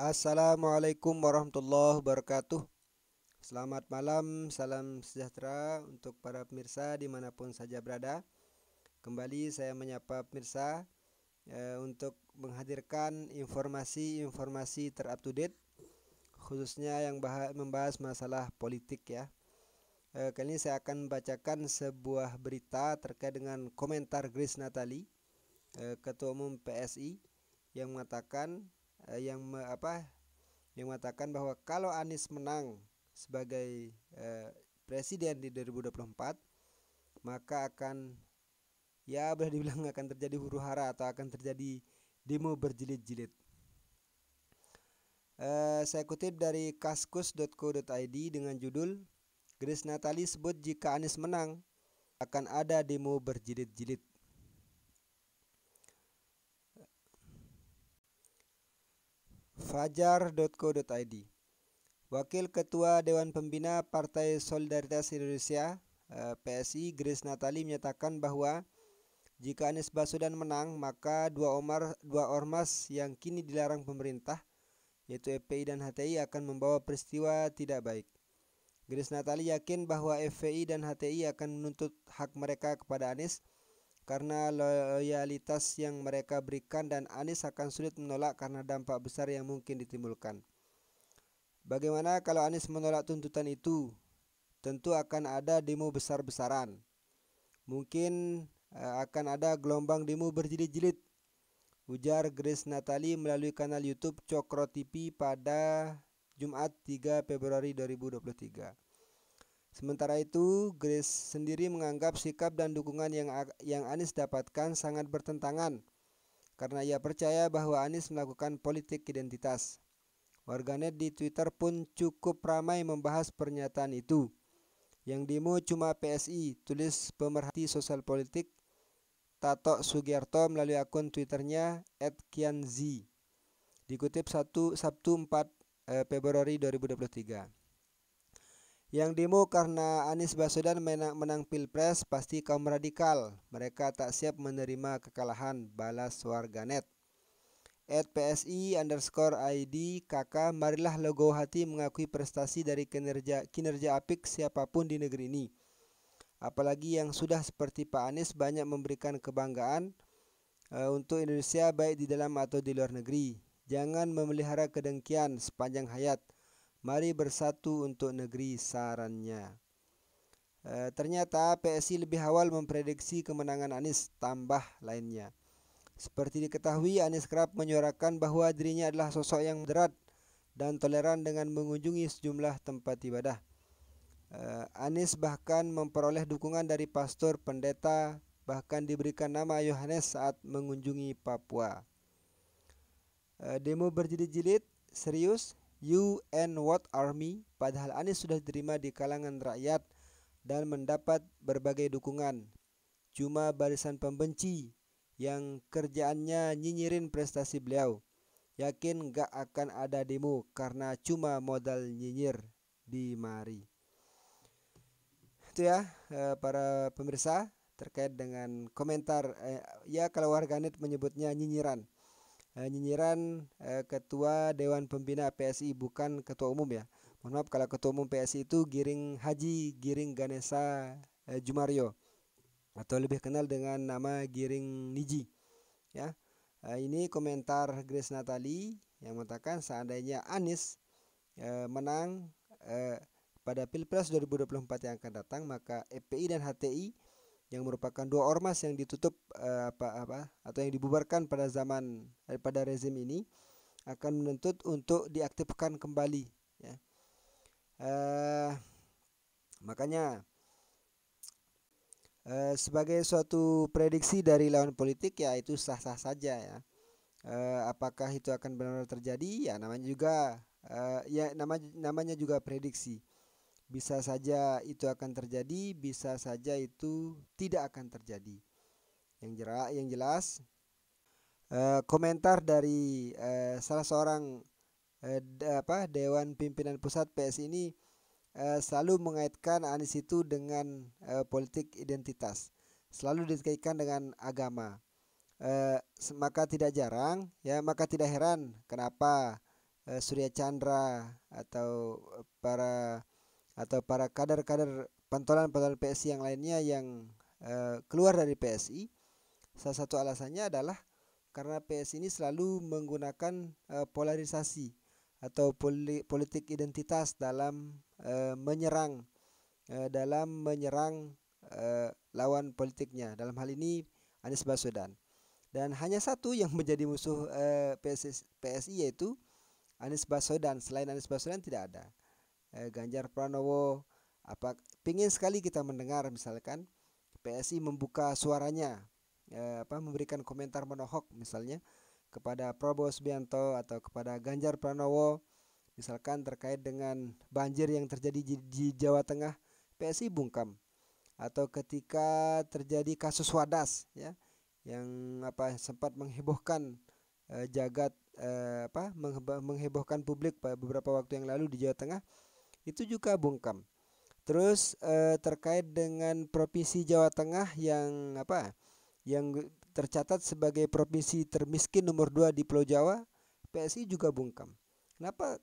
Assalamualaikum warahmatullahi wabarakatuh. Selamat malam, salam sejahtera untuk para pemirsa dimanapun saja berada. Kembali saya menyapa pemirsa untuk menghadirkan informasi-informasi terupdate, khususnya yang membahas masalah politik ya. Kali ini saya akan membacakan sebuah berita terkait dengan komentar Grace Natali, Ketua Umum PSI, yang mengatakan yang mengatakan bahwa kalau Anies menang sebagai presiden di 2024, maka akan boleh dibilang akan terjadi huru-hara atau akan terjadi demo berjilid-jilid. Saya kutip dari kaskus.co.id dengan judul Grace Natali sebut jika Anies menang akan ada demo berjilid-jilid. Fajar.co.id. Wakil Ketua Dewan Pembina Partai Solidaritas Indonesia PSI Grace Natali menyatakan bahwa jika Anies Baswedan menang, maka dua ormas yang kini dilarang pemerintah, yaitu FPI dan HTI, akan membawa peristiwa tidak baik. Grace Natali yakin bahwa FPI dan HTI akan menuntut hak mereka kepada Anies karena loyalitas yang mereka berikan, dan Anies akan sulit menolak karena dampak besar yang mungkin ditimbulkan. Bagaimana kalau Anies menolak tuntutan itu? Tentu akan ada demo besar-besaran. Mungkin akan ada gelombang demo berjilid-jilid, ujar Grace Natali melalui kanal YouTube Cokro TV pada Jumat 3 Februari 2023. Sementara itu, Grace sendiri menganggap sikap dan dukungan yang Anies dapatkan sangat bertentangan karena ia percaya bahwa Anies melakukan politik identitas. Warganet di Twitter pun cukup ramai membahas pernyataan itu. Yang demo cuma PSI, tulis pemerhati sosial politik Tato Sugiarto melalui akun Twitternya @kianzi. Dikutip Sabtu 4 Februari 2023. Yang demo karena Anies Baswedan menang Pilpres pasti kaum radikal. Mereka tak siap menerima kekalahan, balas warganet. @psi_id kakak, marilah legowo hati mengakui prestasi dari kinerja apik siapapun di negeri ini. Apalagi yang sudah seperti Pak Anies banyak memberikan kebanggaan untuk Indonesia baik di dalam atau di luar negeri. Jangan memelihara kedengkian sepanjang hayat. Mari bersatu untuk negeri, sarannya. Ternyata PSI lebih awal memprediksi kemenangan Anies, tambah lainnya. Seperti diketahui, Anies kerap menyuarakan bahwa dirinya adalah sosok yang moderat dan toleran dengan mengunjungi sejumlah tempat ibadah. Anies bahkan memperoleh dukungan dari pastor, pendeta, bahkan diberikan nama Yohanes saat mengunjungi Papua. Demo berjilid-jilid, serius? You and what army? Padahal Anies sudah diterima di kalangan rakyat dan mendapat berbagai dukungan. Cuma barisan pembenci yang kerjaannya nyinyirin prestasi beliau. Yakin gak akan ada demo karena cuma modal nyinyir di mari. Itu ya para pemirsa terkait dengan komentar kalau warganet menyebutnya nyinyiran. Ketua Dewan Pembina PSI, bukan ketua umum ya. Mohon maaf kalau ketua umum PSI itu Giring Ganesa Jumario, atau lebih kenal dengan nama Giring Niji ya. Ini komentar Grace Natali yang mengatakan seandainya Anies menang pada Pilpres 2024 yang akan datang, maka FPI dan HTI yang merupakan dua ormas yang ditutup atau yang dibubarkan pada rezim ini akan menuntut untuk diaktifkan kembali ya. Makanya sebagai suatu prediksi dari lawan politik ya itu sah-sah saja ya. Apakah itu akan benar-benar terjadi? Ya namanya juga prediksi. Bisa saja itu akan terjadi, bisa saja itu tidak akan terjadi. Yang jelas komentar dari salah seorang Dewan Pimpinan Pusat PSI ini selalu mengaitkan Anies itu dengan politik identitas, selalu dikaitkan dengan agama. Maka tidak heran kenapa Surya Chandra atau para kader-kader pentolan-pentolan PSI yang lainnya yang keluar dari PSI. Salah satu alasannya adalah karena PSI ini selalu menggunakan polarisasi atau politik identitas dalam menyerang lawan politiknya. Dalam hal ini Anies Baswedan. Dan hanya satu yang menjadi musuh PSI yaitu Anies Baswedan. Selain Anies Baswedan tidak ada. Ganjar Pranowo, pingin sekali kita mendengar misalkan PSI membuka suaranya, memberikan komentar menohok misalnya kepada Prabowo Subianto atau kepada Ganjar Pranowo, misalkan terkait dengan banjir yang terjadi di Jawa Tengah, PSI bungkam. Atau ketika terjadi kasus Wadas, ya, yang sempat menghebohkan menghebohkan publik beberapa waktu yang lalu di Jawa Tengah, itu juga bungkam. Terus terkait dengan provinsi Jawa Tengah yang tercatat sebagai provinsi termiskin nomor 2 di Pulau Jawa, PSI juga bungkam.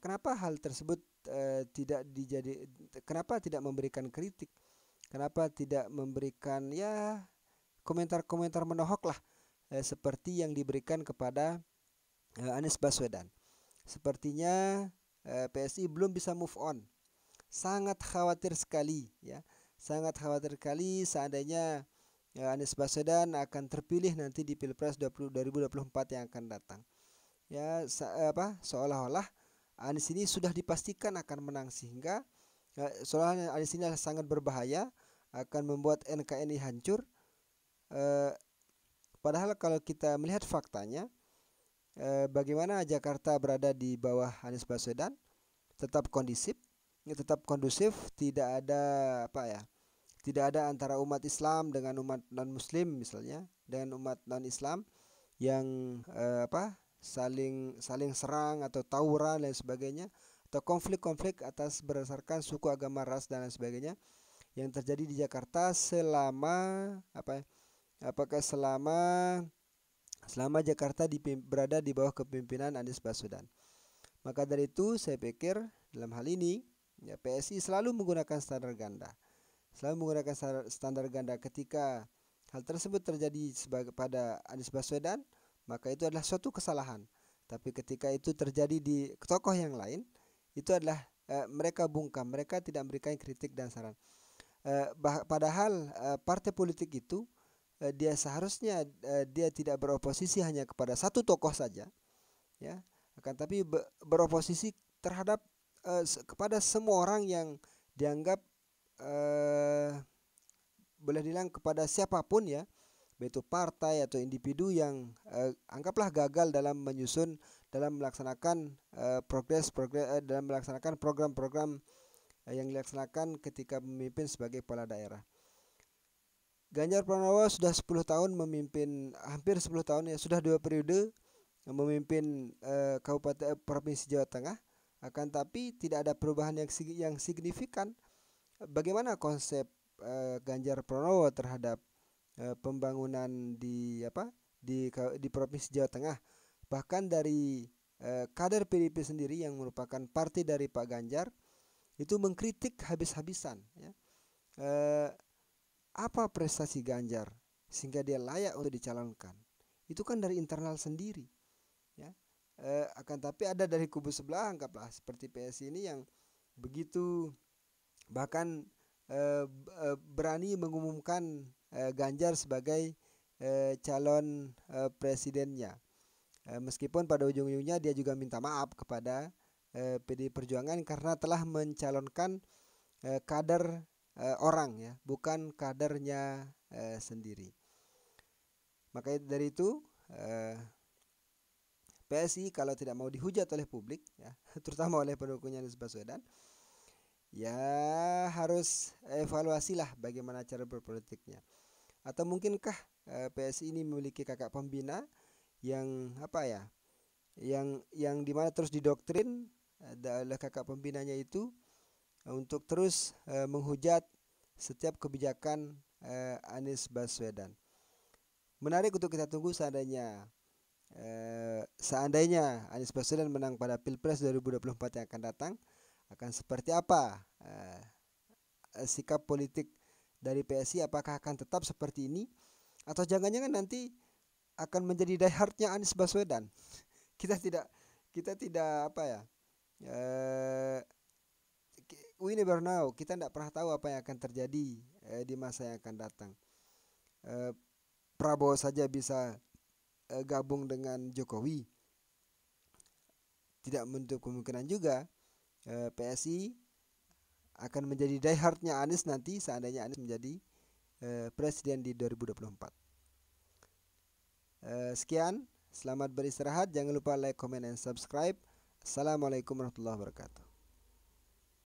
Kenapa hal tersebut kenapa tidak memberikan kritik? Kenapa tidak memberikan komentar-komentar menohok lah seperti yang diberikan kepada Anies Baswedan? Sepertinya PSI belum bisa move on. Sangat khawatir sekali, ya. Sangat khawatir sekali seandainya Anies Baswedan akan terpilih nanti di Pilpres 2024 yang akan datang. Ya, seolah-olah Anies ini sudah dipastikan akan menang, sehingga seolah Anies ini sangat berbahaya, akan membuat NKRI hancur. Padahal kalau kita melihat faktanya, bagaimana Jakarta berada di bawah Anies Baswedan, tetap kondusif, tidak ada antara umat Islam dengan umat non Muslim, misalnya dengan umat non Islam yang saling serang atau tawuran dan sebagainya, atau konflik-konflik berdasarkan suku, agama, ras dan lain sebagainya yang terjadi di Jakarta selama Jakarta berada di bawah kepemimpinan Anies Baswedan. Maka dari itu saya pikir dalam hal ini PSI selalu menggunakan standar ganda. Ketika hal tersebut terjadi pada Anies Baswedan, maka itu adalah suatu kesalahan. Tapi ketika itu terjadi di tokoh yang lain, itu adalah mereka bungkam, mereka tidak memberikan kritik dan saran. Padahal partai politik itu dia seharusnya dia tidak beroposisi hanya kepada satu tokoh saja, ya, akan tapi beroposisi terhadap kepada semua orang yang dianggap boleh bilang kepada siapapun, ya, yaitu partai atau individu yang anggaplah gagal dalam melaksanakan dalam melaksanakan program-program yang dilaksanakan ketika memimpin sebagai kepala daerah. Ganjar Pranowo sudah 10 tahun memimpin, hampir 10 tahun, ya, sudah 2 periode memimpin Kabupaten Provinsi Jawa Tengah, akan tapi tidak ada perubahan yang signifikan. Bagaimana konsep Ganjar Pranowo terhadap pembangunan di Provinsi Jawa Tengah? Bahkan dari kader PDIP sendiri yang merupakan partai dari Pak Ganjar itu mengkritik habis-habisan, ya. Apa prestasi Ganjar sehingga dia layak untuk dicalonkan? Itu kan dari internal sendiri, ya. Akan tapi ada dari kubu sebelah, anggaplah seperti PSI ini, yang begitu bahkan berani mengumumkan Ganjar sebagai calon presidennya, meskipun pada ujung-ujungnya dia juga minta maaf kepada PDI Perjuangan karena telah mencalonkan kader orang, ya, bukan kadernya sendiri. Maka dari itu PSI kalau tidak mau dihujat oleh publik, ya, terutama oleh pendukungnya Anies Baswedan, ya harus evaluasilah bagaimana cara berpolitiknya. Atau mungkinkah PSI ini memiliki kakak pembina yang yang dimana terus didoktrin oleh kakak pembinanya itu untuk terus menghujat setiap kebijakan Anies Baswedan. Menarik untuk kita tunggu seandainya seandainya Anies Baswedan menang pada Pilpres 2024 yang akan datang, akan seperti apa sikap politik dari PSI? Apakah akan tetap seperti ini atau jangan-jangan nanti akan menjadi diehardnya Anies Baswedan? Kita tidak apa ya? We never know. Kita tidak pernah tahu apa yang akan terjadi di masa yang akan datang. Prabowo saja bisa gabung dengan Jokowi. Tidak menutup kemungkinan juga PSI akan menjadi diehardnya Anies nanti seandainya Anies menjadi presiden di 2024. Sekian, selamat beristirahat. Jangan lupa like, comment, and subscribe. Assalamualaikum warahmatullahi wabarakatuh.